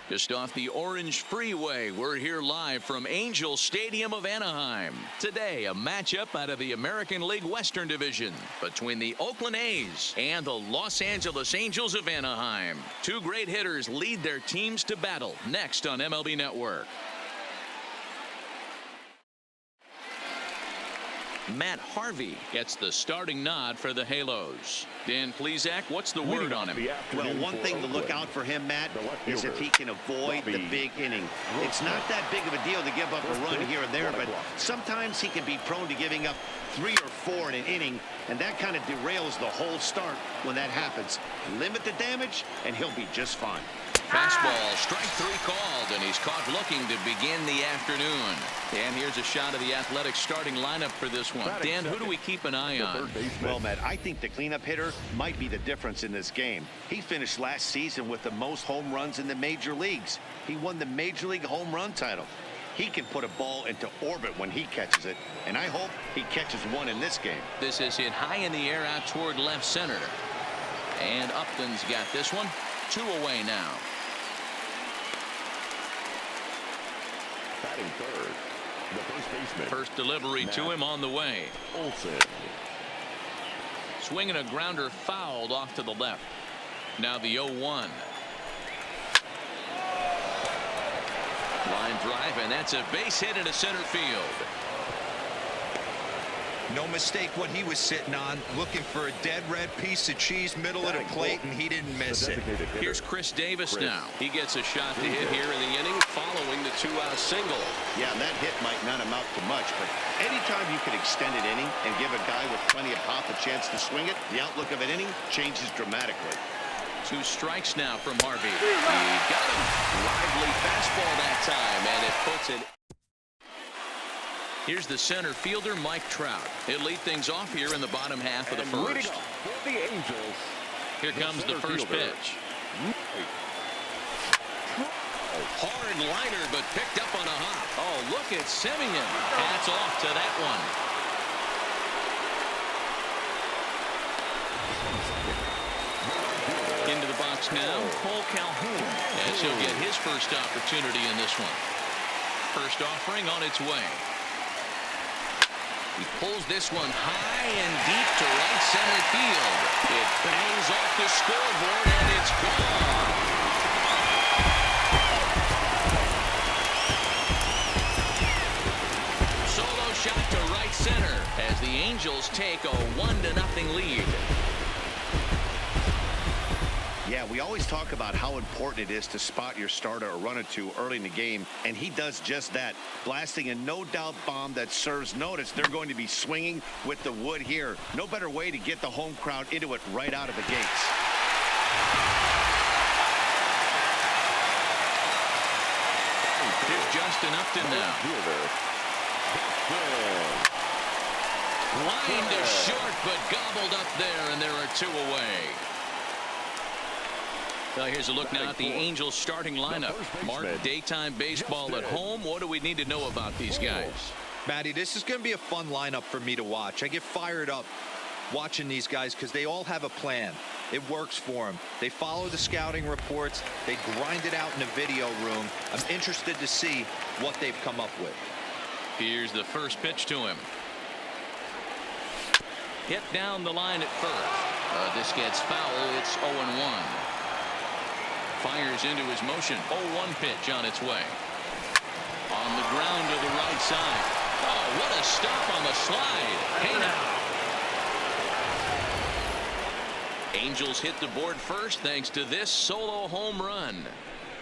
Just off the Orange Freeway, we're here live from Angel Stadium of Anaheim. Today, a matchup out of the American League Western Division between the Oakland A's and the Los Angeles Angels of Anaheim. Two great hitters lead their teams to battle next on MLB Network. Matt Harvey gets the starting nod for the Halos. Dan Plesac, what's the word on him? Well, one thing to look out for him, Matt, is if he can avoid the big inning. It's not that big of a deal to give up a run here and there, but sometimes he can be prone to giving up 3 or 4 in an inning, and that kind of derails the whole start when that happens. Limit the damage, and he'll be just fine. Fastball, strike 3 called, and he's caught looking to begin the afternoon. And here's a shot of the Athletics starting lineup for this one. Dan, who do we keep an eye on? Well, Matt, I think the cleanup hitter might be the difference in this game. He finished last season with the most home runs in the major leagues. He won the Major League home run title. He can put a ball into orbit when he catches it, and I hope he catches one in this game. This is hit high in the air out toward left center. And Upton's got this one. 2 away now. Batting third, the first baseman. First delivery to him on the way. Olson. Swinging a grounder fouled off to the left. Now the 0-1. Line drive, and that's a base hit into center field. No mistake what he was sitting on, looking for a dead red piece of cheese middle of the plate, and he didn't miss it. Here's Chris Davis now. He gets a shot to hit here in the inning following the 2-out single. Yeah, that hit might not amount to much, but anytime you can extend an inning and give a guy with plenty of pop a chance to swing it, the outlook of an inning changes dramatically. 2 strikes now from Harvey. He got him. Lively fastball that time, and it puts it. Here's the center fielder, Mike Trout. He'll lead things off here in the bottom half of the first. For the Angels, here comes the first pitch. Hard liner, but picked up on a hop. Oh, look at Semien. Hats off to that one. Into the box now, Cole Calhoun, as he'll get his first opportunity in this one. First offering on its way. He pulls this one high and deep to right center field. It bangs off the scoreboard, and it's gone. Solo shot to right center as the Angels take a 1-0 lead. Yeah, we always talk about how important it is to spot your starter or run or two early in the game, and he does just that, blasting a no-doubt bomb that serves notice. They're going to be swinging with the wood here. No better way to get the home crowd into it right out of the gates. Here's Justin Upton now. Line to short, but gobbled up there, and there are 2 away. Well, here's a look now at the Angels starting lineup. Mark, daytime baseball at home. What do we need to know about these guys? Matty, this is going to be a fun lineup for me to watch. I get fired up watching these guys because they all have a plan. It works for them. They follow the scouting reports. They grind it out in the video room. I'm interested to see what they've come up with. Here's the first pitch to him. Hit down the line at first. This gets foul. It's 0-1. Fires into his motion. 0-1 pitch on its way. On the ground to the right side. Oh, what a stop on the slide. Hey now. Angels hit the board first thanks to this solo home run.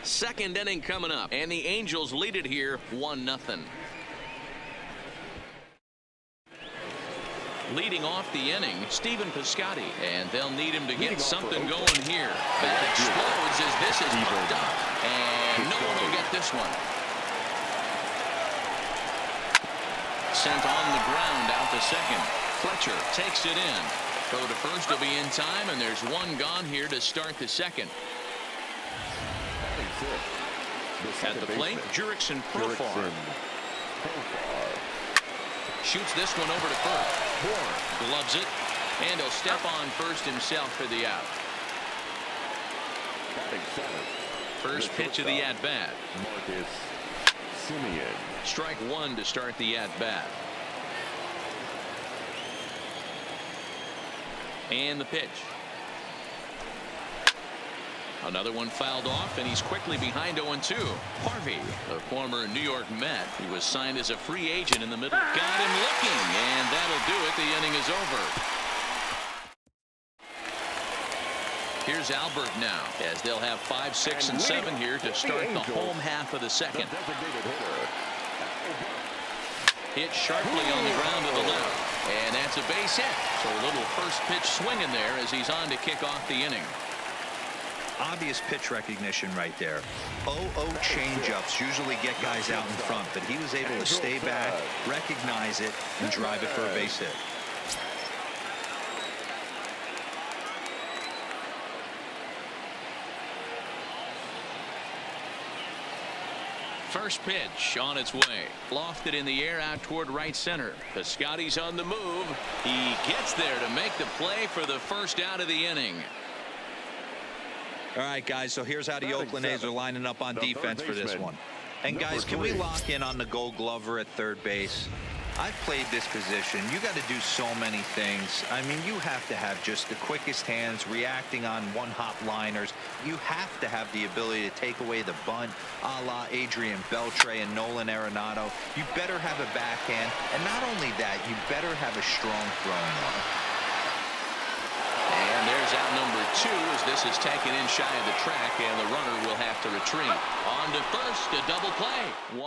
Second inning coming up, and the Angels lead it here 1-0. Leading off the inning, Stephen Piscotty, and they'll need him to get something going here. That explodes as this is popped up, and no one will get this one. Sent on the ground out to second. Fletcher takes it in. Throw to first will be in time, and there's 1 gone here to start the second. At the plate, Jurickson Profar. Shoots this one over to first. Horn gloves it, and he'll step on first himself for the out. first pitch of the at-bat. Marcus Simeon. Strike one to start the at-bat. And the pitch. Another one fouled off, and he's quickly behind 0-2. Harvey, a former New York Met. He was signed as a free agent in the middle. Got him looking, and that'll do it. The inning is over. Here's Albert now, as they'll have 5, 6, and 7 here to start the home half of the second. Hit sharply on the ground to the left, and that's a base hit. So a little first pitch swinging there as he's on to kick off the inning. Obvious pitch recognition right there. 0-0 changeups usually get guys out in front, but he was able to stay back, recognize it, and drive it for a base hit. First pitch on its way. Lofted in the air out toward right center. Piscotty's on the move. He gets there to make the play for the first out of the inning. All right, guys, so here's how the Oakland A's are lining up on defense for this one. And, guys, can we lock in on the Gold Glover at third base? I've played this position. You got to do so many things. I mean, you have to have just the quickest hands, reacting on one-hop liners. You have to have the ability to take away the bunt, a la Adrian Beltre and Nolan Arenado. You better have a backhand, and not only that, you better have a strong throwing arm. And there's out number 2 as this is taken in shy of the track, and the runner will have to retreat. On to first, a double play.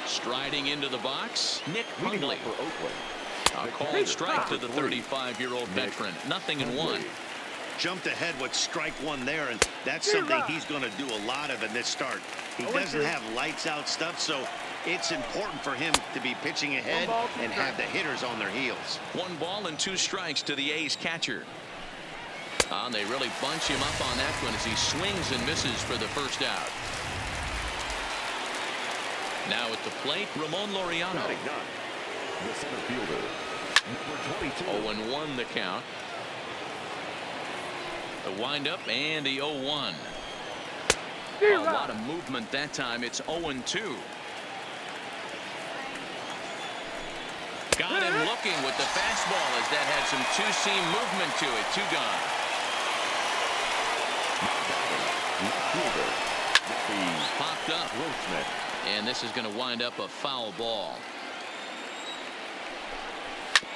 Striding into the box, Nick Hundley. A called strike to the 35-year-old veteran. 0-1. Jumped ahead with strike one there, and that's something he's going to do a lot of in this start. He doesn't have lights out stuff, so it's important for him to be pitching ahead and have the hitters on their heels. 1 ball and 2 strikes to the A's catcher. And they really bunch him up on that one as he swings and misses for the first out. Now at the plate, Ramon Laureano. The center fielder, number 22. 0-1 the count. The windup and the 0-1. A lot of movement that time. It's 0-2. Got him looking with the fastball as that had some two-seam movement to it. 2 gone. Popped up. And this is going to wind up a foul ball.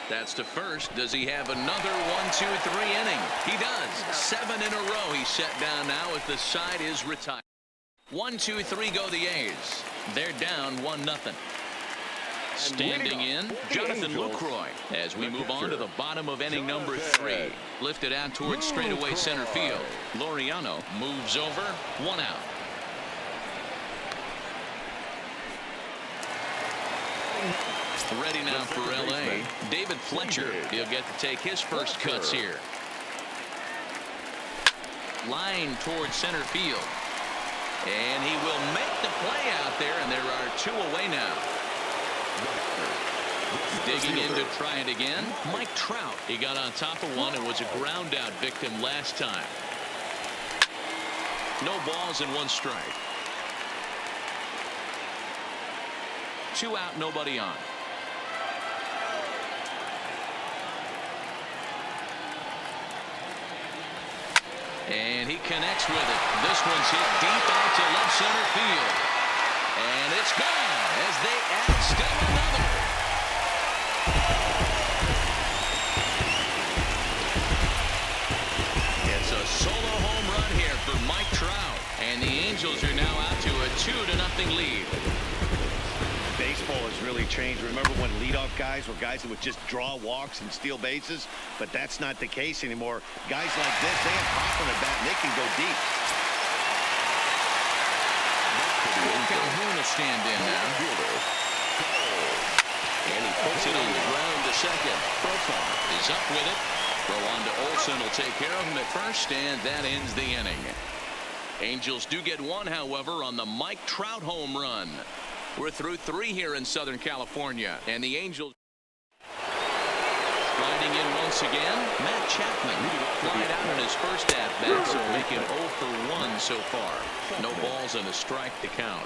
That's to first. Does he have another 1-2-3 inning? He does. 7 in a row. He's set down now as the side is retired. 1-2-3 go the A's. They're down 1-0. Standing in, Jonathan Lucroy as we move on to the bottom of inning number 3. Lifted out towards straightaway center field. Laureano moves over. 1 out. Ready now for L.A. David Fletcher. He'll get to take his first cuts here. Line towards center field. And he will make the play out there, and there are 2 away now. Digging in to try it again, Mike Trout. He got on top of one and was a ground out victim last time. No balls and 1 strike. 2 out, nobody on. And he connects with it. This one's hit deep out to left center field. And it's gone as they add still another. It's a solo home run here for Mike Trout. And the Angels are now out to a 2-0 lead. Baseball has really changed. Remember when leadoff guys were guys that would just draw walks and steal bases? But that's not the case anymore. Guys like this, they have pop on the bat and they can go deep. Calhoun will stand in now. And he puts it on the ground to second. Profar is up with it. Throw on to Olsen will take care of him at first, and that ends the inning. Angels do get 1, however, on the Mike Trout home run. We're through 3 here in Southern California, and the Angels. Sliding in once again, Matt Chapman. Flied out in his first at-bat, so making 0 for 1 so far. No balls and a strike to count.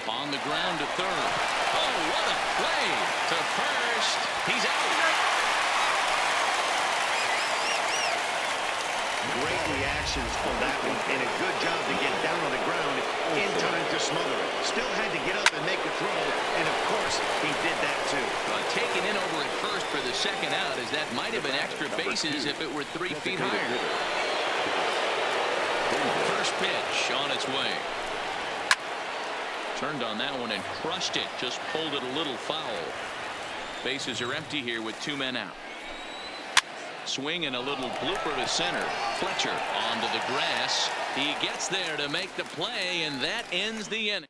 On the ground to third. Oh, what a play to first. He's out. Great reactions on that one, and a good job to get down on the ground in time to smother it. Still had to get up and make a throw, and of course, he did that too. Taken in over at first for the second out, as that might have been extra bases if it were 3 feet higher. First pitch on its way. Turned on that one and crushed it. Just pulled it a little foul. Bases are empty here with 2 men out. Swing and a little blooper to center. Fletcher onto the grass. He gets there to make the play, and that ends the inning.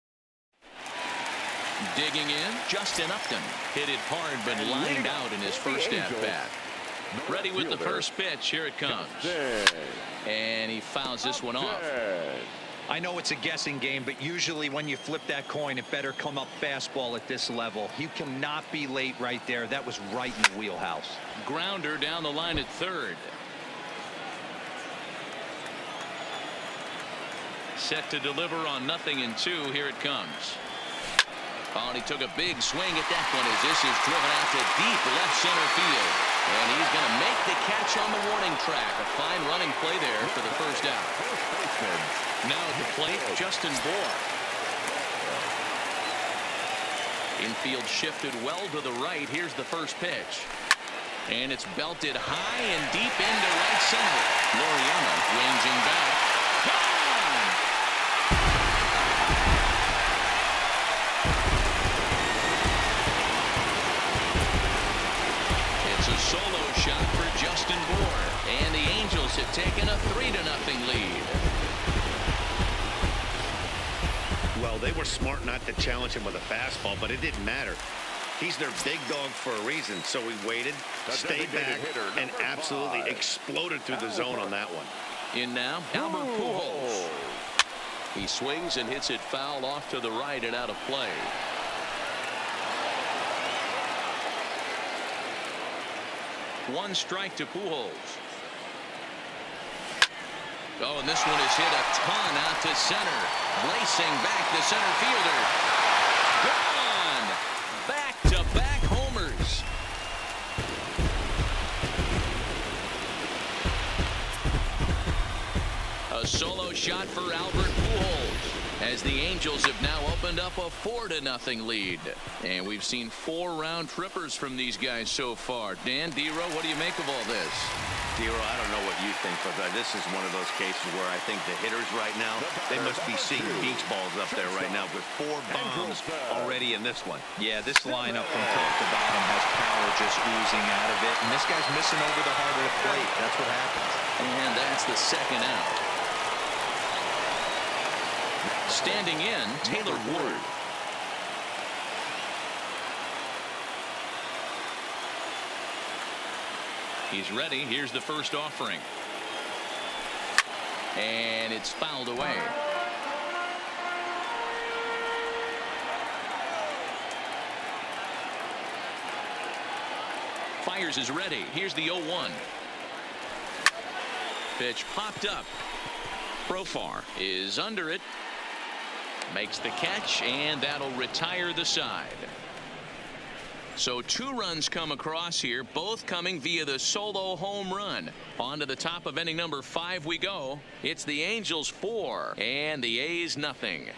Digging in, Justin Upton. Hit it hard, but lined out in his first at-bat. Ready with the first pitch. Here it comes. And he fouls this one off. I know it's a guessing game, but usually when you flip that coin, it better come up fastball at this level. You cannot be late right there. That was right in the wheelhouse. Grounder down the line at third. Set to deliver on 0-2. Here it comes. Oh, and he took a big swing at that one as this is driven out to deep left center field. And he's going to make the catch on the warning track. A fine running play there for the first out. Now at the plate, Justin Bour. Infield shifted well to the right. Here's the first pitch. And it's belted high and deep into right center. Loriano ranging back. Gone! It's a solo shot for Justin Bour. And the Angels have taken a 3-0 lead. Well, they were smart not to challenge him with a fastball, but it didn't matter. He's their big dog for a reason, so he waited, stayed back, and absolutely exploded through the zone on that one. In now, Albert Pujols. He swings and hits it foul off to the right and out of play. One strike to Pujols. Oh, and this one is hit a ton out to center. Racing back the center fielder. Gone! Back-to-back homers. A solo shot for Albert Pujols, as the Angels have now opened up a 4-0 lead. And we've seen 4 round trippers from these guys so far. Dan, Dero, what do you make of all this? Dero, I don't know what you think, but this is one of those cases where I think the hitters right now, they must be seeing beach balls up there right now with 4 bombs already in this one. Yeah, this lineup from top to bottom has power just oozing out of it, and this guy's missing over the heart of the plate. That's what happens. And that's the second out. Standing in, Taylor Ward. He's ready. Here's the first offering. And it's fouled away. Fires is ready. Here's the 0-1. Pitch popped up. Profar is under it. Makes the catch, and that'll retire the side. So 2 runs come across here, both coming via the solo home run. On to the top of inning number 5 we go. It's the Angels 4 and the A's nothing.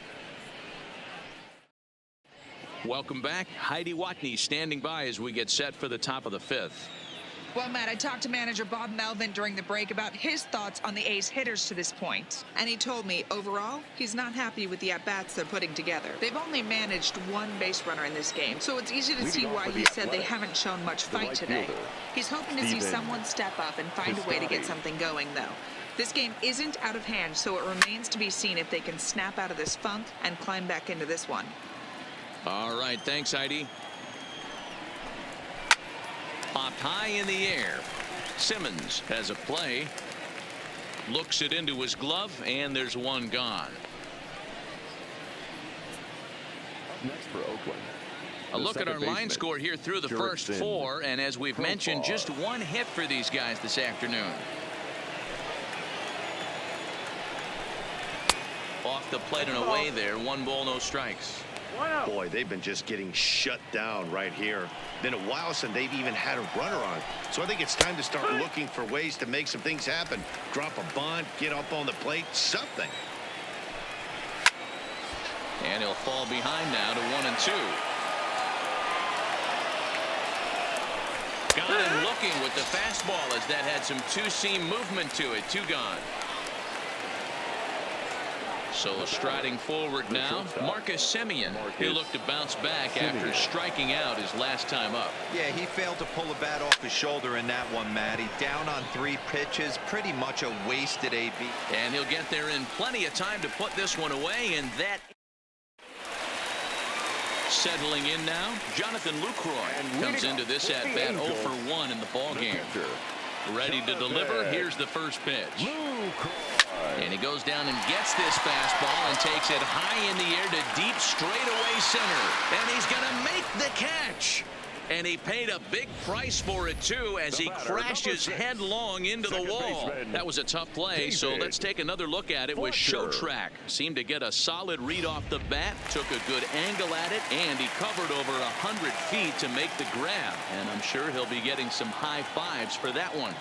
Welcome back. Heidi Watney standing by as we get set for the top of the 5th. Well, Matt, I talked to manager Bob Melvin during the break about his thoughts on the A's hitters to this point. And he told me, overall, he's not happy with the at-bats they're putting together. They've only managed 1 base runner in this game, so it's easy to see why he said they haven't shown much fight today. He's hoping to see someone step up and find a way to get something going, though. This game isn't out of hand, so it remains to be seen if they can snap out of this funk and climb back into this one. All right, thanks, Heidi. Popped high in the air. Simmons has a play. Looks it into his glove, and there's 1 gone. Next for Oakland, A look at our line score here through the first 4, and as we've mentioned, just 1 hit for these guys this afternoon. Off the plate and away there. 1 ball, no strikes. Boy, they've been just getting shut down right here. Been a while since they've even had a runner on. So I think it's time to start looking for ways to make some things happen. Drop a bunt, get up on the plate, something. And he'll fall behind now to 1-2. Got him looking with the fastball as that had some two-seam movement to it. 2 gone. So striding forward now, Marcus Semien. He'll look to bounce back after striking out his last time up. Yeah, he failed to pull the bat off his shoulder in that one, Matty. Down on 3 pitches, pretty much a wasted AB. And he'll get there in plenty of time to put this one away, and that. Settling in now, Jonathan Lucroy comes into this at bat 0 for 1 in the ball game. Ready to deliver. Here's the first pitch. And he goes down and gets this fastball and takes it high in the air to deep straightaway center. And he's going to make the catch. And he paid a big price for it, too, as he crashes headlong into the wall. That was a tough play, so let's take another look at it with Showtrack. Seemed to get a solid read off the bat, took a good angle at it, and he covered over 100 feet to make the grab. And I'm sure he'll be getting some high fives for that one.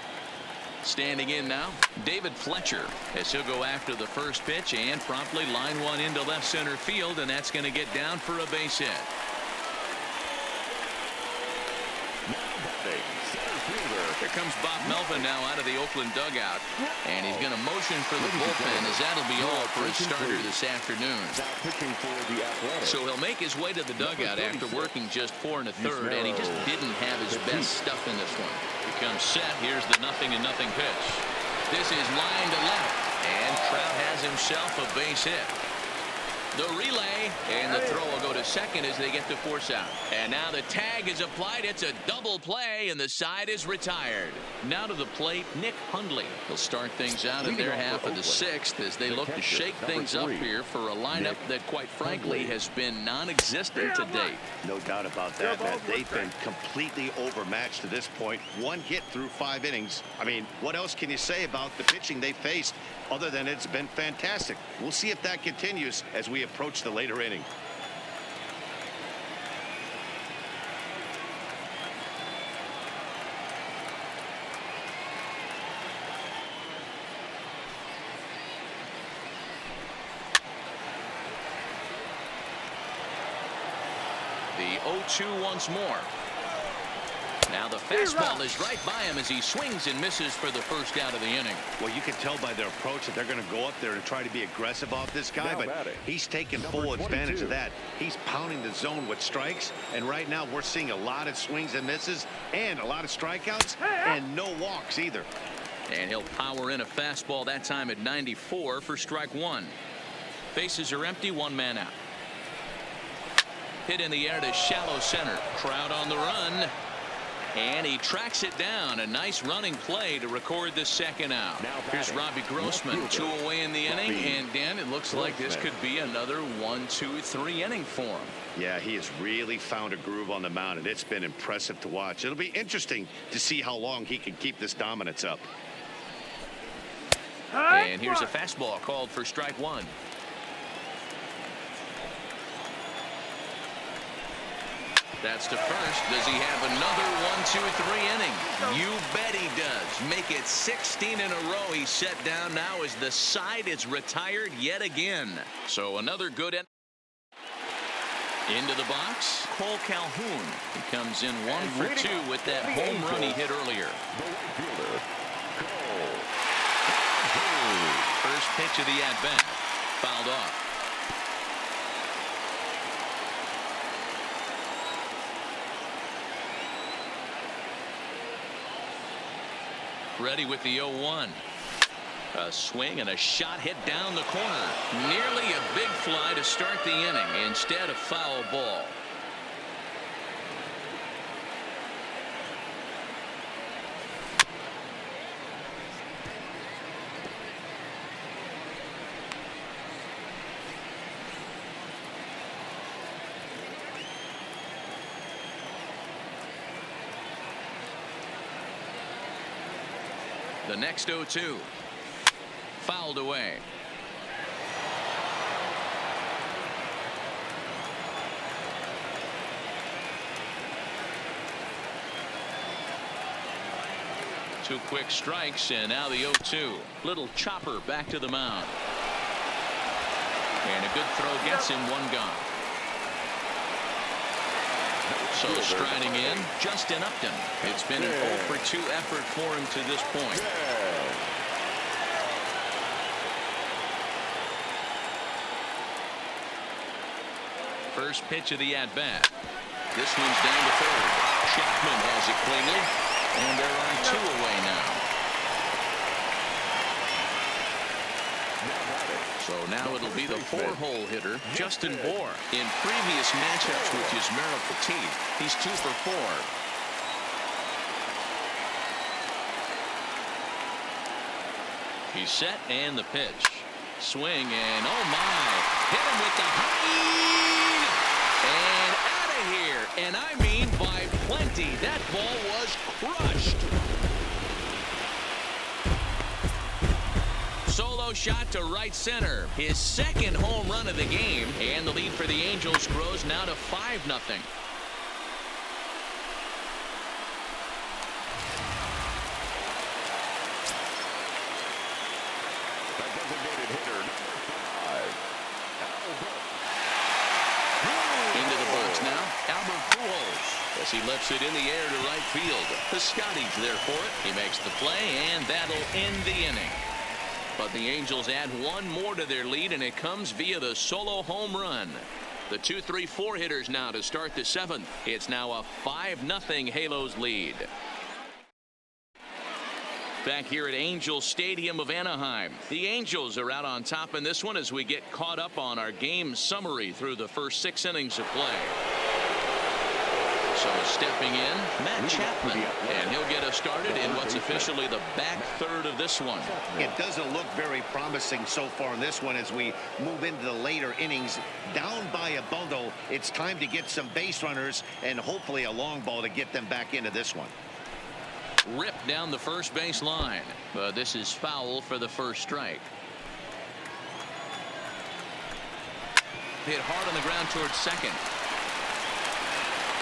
Standing in now, David Fletcher, as he'll go after the first pitch and promptly line one into left center field, and that's going to get down for a base hit. Here comes Bob Melvin now out of the Oakland dugout, and he's going to motion for the bullpen, as that'll be all for his starter this afternoon. So he'll make his way to the dugout after working just 4 1/3, and he just didn't have his best stuff in this one. He comes set. Here's the 0-0 pitch. This is line to left, and Trout has himself a base hit. The relay, and the throw will go to second as they get the force out. And now the tag is applied. It's a double play, and the side is retired. Now to the plate, Nick Hundley. He'll start things out in their half of the 6th as they look to shake things up here for a lineup that, quite frankly, has been non-existent to date. No doubt about that, man. They've been completely overmatched to this point. 1 hit through 5 innings. I mean, what else can you say about the pitching they faced other than it's been fantastic? We'll see if that continues as we approach the later inning. The 0-2 once more. Now the fastball is right by him as he swings and misses for the first out of the inning. Well, you can tell by their approach that they're going to go up there and try to be aggressive off this guy, but he's taking full advantage of that. He's pounding the zone with strikes, and right now we're seeing a lot of swings and misses and a lot of strikeouts and no walks either. And he'll power in a fastball that time at 94 for strike 1. Bases are empty, 1 man out. Hit in the air to shallow center. Trout on the run. And he tracks it down. A nice running play to record the second out. Here's Robbie Grossman, 2 away in the inning. And Dan, it looks like this could be another 1, 2, 3 inning for him. Yeah, he has really found a groove on the mound, and it's been impressive to watch. It'll be interesting to see how long he can keep this dominance up. And here's a fastball called for strike 1. That's to first. Does he have another 1, 2, 3 inning? You bet he does. Make it 16 in a row. He's set down now as the side is retired yet again. So another good end. Into the box, Cole Calhoun. He comes in 1 for 2 with that home run he hit earlier. First pitch of the at-bat. Fouled off. Ready with the 0-1. A swing and a shot hit down the corner. Nearly a big fly to start the inning. Instead, a foul ball. The next 0-2. Fouled away. Two quick strikes, and now the 0-2. Little chopper back to the mound. And a good throw gets him one gone. So striding in, Justin Upton. It's been an 0-for-2 effort for him to this point. First pitch of the at-bat. This one's down to third. Chapman has it cleanly, and they're on 2 away now. So now it'll be the 4-hole hitter, Justin Bour. In previous matchups with Yusmeiro Petit, he's 2 for 4. He's set, and the pitch. Swing, and oh my! Hit him with the high! And out of here! And I mean by plenty. That ball was crushed. Solo shot to right center. His second home run of the game. And the lead for the Angels grows now to 5-0. Into the box now, Albert Pujols, as he lifts it in the air to right field. Piscotty's there for it. He makes the play, and that'll end the inning. But the Angels add one more to their lead, and it comes via the solo home run. The 2-3-4 hitters now to start the 7th. It's now a 5-0 Halos lead. Back here at Angel Stadium of Anaheim. The Angels are out on top in this one as we get caught up on our game summary through the first 6 innings of play. So stepping in, Matt Chapman, and he'll get us started in what's officially the back third of this one. It doesn't look very promising so far in this one as we move into the later innings. Down by a bundle, it's time to get some base runners and hopefully a long ball to get them back into this one. Ripped down the first base line, but this is foul for the first strike. Hit hard on the ground towards second.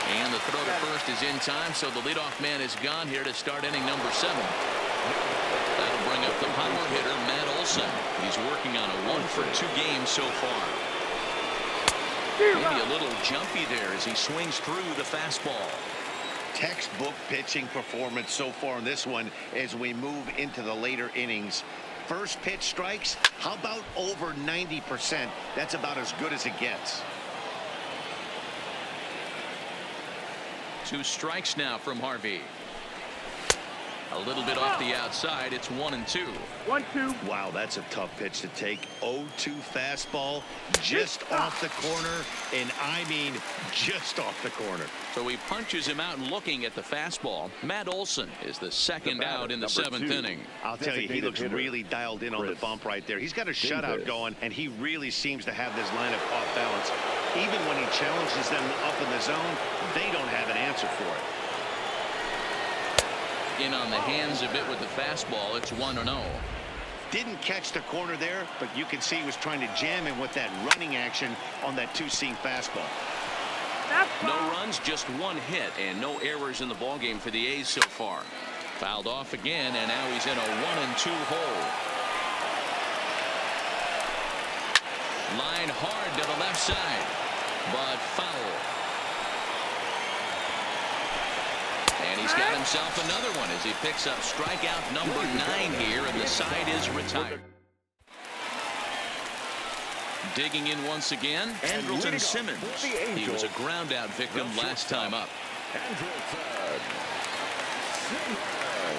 And the throw to first is in time, so the leadoff man is gone here to start inning number 7. That'll bring up the power hitter, Matt Olson. He's working on a 1-for-2 game so far. Maybe a little jumpy there as he swings through the fastball. Textbook pitching performance so far in this one as we move into the later innings. First pitch strikes, how about over 90%? That's about as good as it gets. 2 strikes now from Harvey. A little bit off the outside. It's 1-2. 1-2. Wow, that's a tough pitch to take. 0-2 fastball just off the corner, and I mean just off the corner. So he punches him out looking at the fastball. Matt Olson is the second out in the 7th inning. I'll tell you, he looks really dialed in on the bump right there. He's got a shutout going, and he really seems to have this lineup off balance. Even when he challenges them up in the zone, they don't have an answer for it. In on the hands a bit with the fastball. It's 1-0. Didn't catch the corner there, but you can see he was trying to jam him with that running action on that 2-seam fastball. No runs, just 1 hit, and no errors in the ballgame for the A's so far. Fouled off again, and now he's in a 1-2 hole. Line hard to the left side, but foul. And he's got himself another one as he picks up strikeout number 9 here, and the side is retired. Digging in once again, Andrelton Simmons. He was a ground-out victim last time up.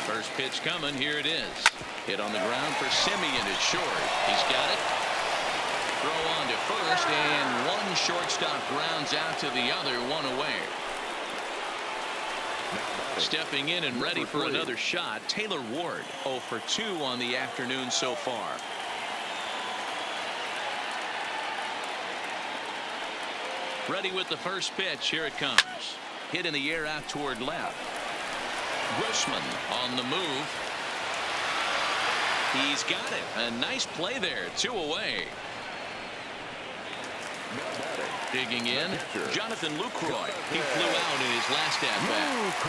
First pitch coming. Here it is. Hit on the ground for Semien. It's short. He's got it. Throw on to first, and one shortstop grounds out to the other, 1 away. Stepping in and ready for another shot, Taylor Ward, 0-for-2 on the afternoon so far. Ready with the first pitch. Here it comes. Hit in the air out toward left. Grossman on the move. He's got it. A nice play there. 2 away. Digging in, Jonathan Lucroy. He flew out in his last at-bat.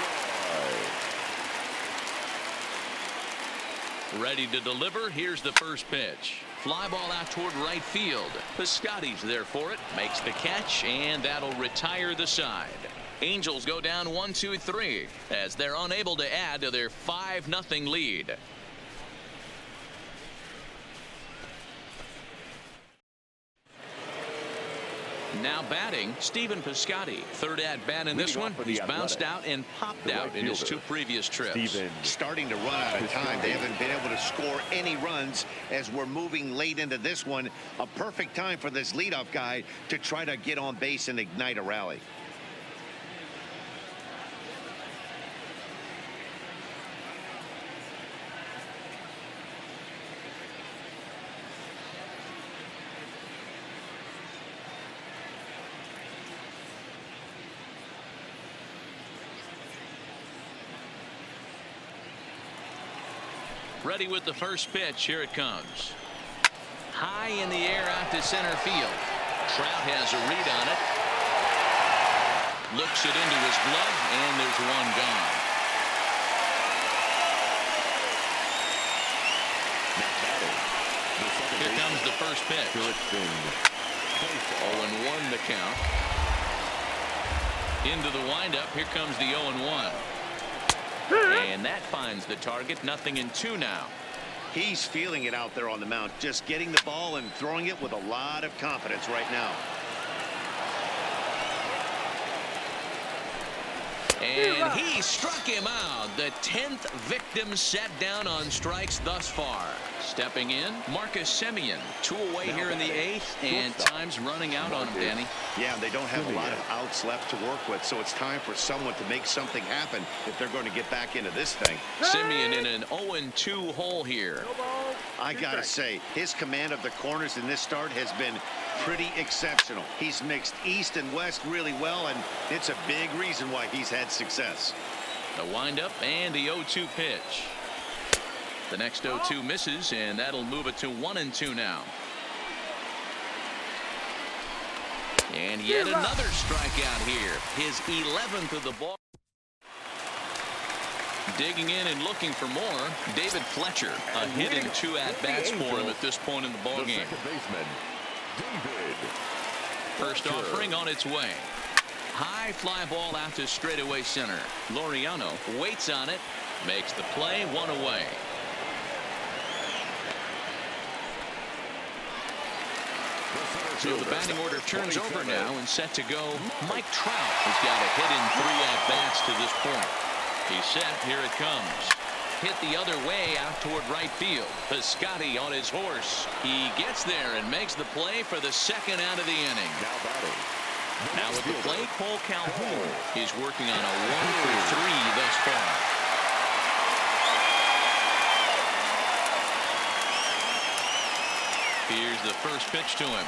Ready to deliver. Here's the first pitch. Fly ball out toward right field. Piscotty's there for it. Makes the catch, and that'll retire the side. Angels go down 1-2-3 as they're unable to add to their 5-0 lead. Now batting, Stephen Piscotty. Third at bat in this one. He's bounced out and popped out in his 2 previous trips. Starting to run out of time. They haven't been able to score any runs as we're moving late into this one. A perfect time for this leadoff guy to try to get on base and ignite a rally. Ready with the first pitch. Here it comes. High in the air out to center field. Trout has a read on it. Looks it into his glove, and there's one gone. Here comes the first pitch. 0-1 the count. Into the windup. Here comes the 0-1. And that finds the target. 0-2 now. He's feeling it out there on the mound, just getting the ball and throwing it with a lot of confidence right now. And he struck him out. The 10th victim set down on strikes thus far. Stepping in, Marcus Semien. 2 away here in the 8th, and time's running out on him, Danny. Yeah, they don't have a lot of outs left to work with, so it's time for someone to make something happen if they're going to get back into this thing. Semien in an 0-2 hole here. I gotta say, his command of the corners in this start has been pretty exceptional. He's mixed east and west really well, and it's a big reason why he's had success. The windup and the 0-2 pitch. The next 0-2 misses, and that'll move it to 1-2 now. And yet another strikeout here. His 11th of the ball. Digging in and looking for more, David Fletcher. A hit in 2 at-bats for him at this point in the ballgame. First offering on its way. High fly ball out to straightaway center. Laureano waits on it, makes the play, 1 away. So the batting order turns over now and set to go. Mike Trout has got a hit in 3 at-bats to this point. He's set. Here it comes. Hit the other way out toward right field. Piscotty on his horse. He gets there and makes the play for the 2nd out of the inning. Now with the plate, Cole Calhoun is working on a 1-for-3 thus far. Here's the first pitch to him.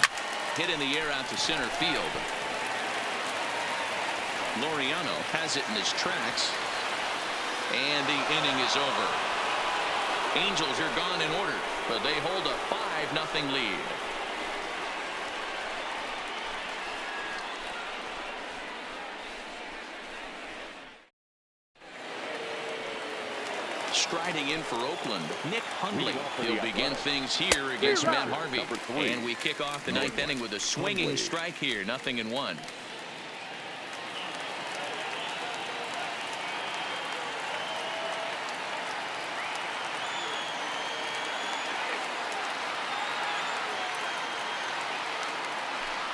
Hit in the air out to center field. Laureano has it in his tracks. And the inning is over. Angels are gone in order, but they hold a 5-0 lead. Striding in for Oakland, Nick Hundley. He'll begin things here against Matt Harvey. And we kick off the 9th inning with a swinging strike here, 0-1.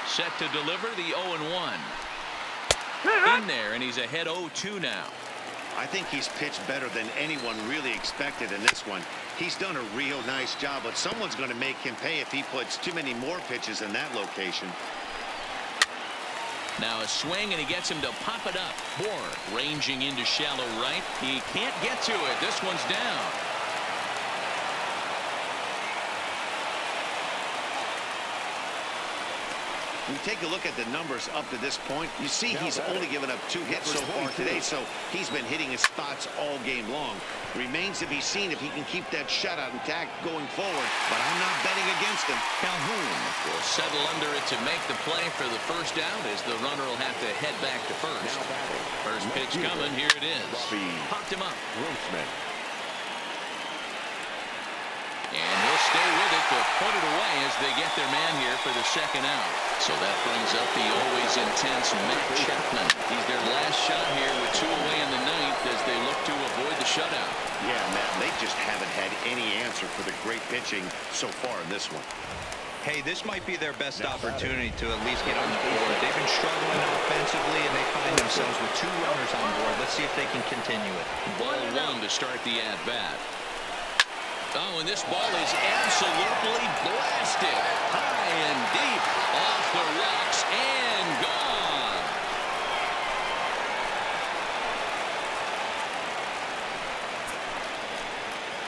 Set to deliver the 0-1. In there, and he's ahead 0-2 now. I think he's pitched better than anyone really expected in this one. He's done a real nice job, but someone's going to make him pay if he puts too many more pitches in that location. Now a swing, and he gets him to pop it up. Bohr ranging into shallow right. He can't get to it. This one's down. We take a look at the numbers up to this point. You see he's only given up 2 hits so far today, so he's been hitting his spots all game long. Remains to be seen if he can keep that shutout intact going forward, but I'm not betting against him. Calhoun will settle under it to make the play for the first out as the runner will have to head back to first. First pitch coming. Here it is. Popped him up. Grossman. And he'll stay with it to put it away as they get their man here for the second out. So that brings up the always intense Matt Chapman. He's their last shot here with 2 away in the ninth as they look to avoid the shutout. Yeah, Matt, they just haven't had any answer for the great pitching so far in this one. Hey, this might be their best opportunity to at least get on the board. They've been struggling offensively, and they find themselves with 2 runners on board. Let's see if they can continue it. Ball 1 to start the at-bat. Oh, and this ball is absolutely blasted. High and deep. Off the rocks and gone.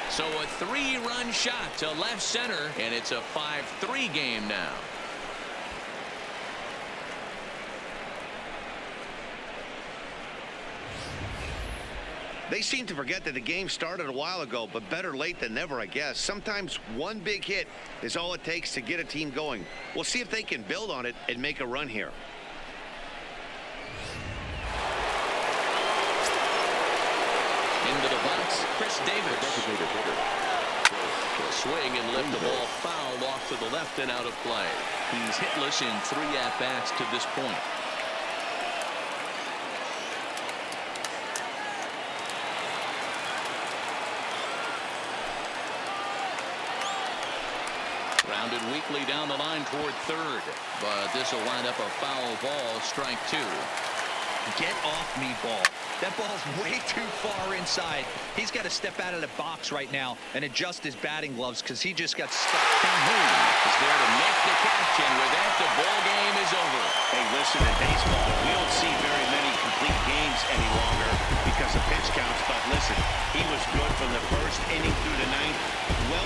So a 3-run shot to left center, and it's a 5-3 game now. They seem to forget that the game started a while ago, but better late than never, I guess. Sometimes one big hit is all it takes to get a team going. We'll see if they can build on it and make a run here. Into the box, Chris Davis. He'll swing and lift the ball foul off to the left and out of play. He's hitless in 3 at-bats to this point. Rounded weakly down the line toward third, but this will wind up a foul ball, strike 2. Get off me, ball. That ball's way too far inside. He's got to step out of the box right now and adjust his batting gloves because he just got stuck. Calhoun is there to make the catch, and with that, the ball game is over. Hey, listen, in baseball, we don't see very many complete games any longer because of pitch counts, but listen, he was good from the first inning through the ninth. Well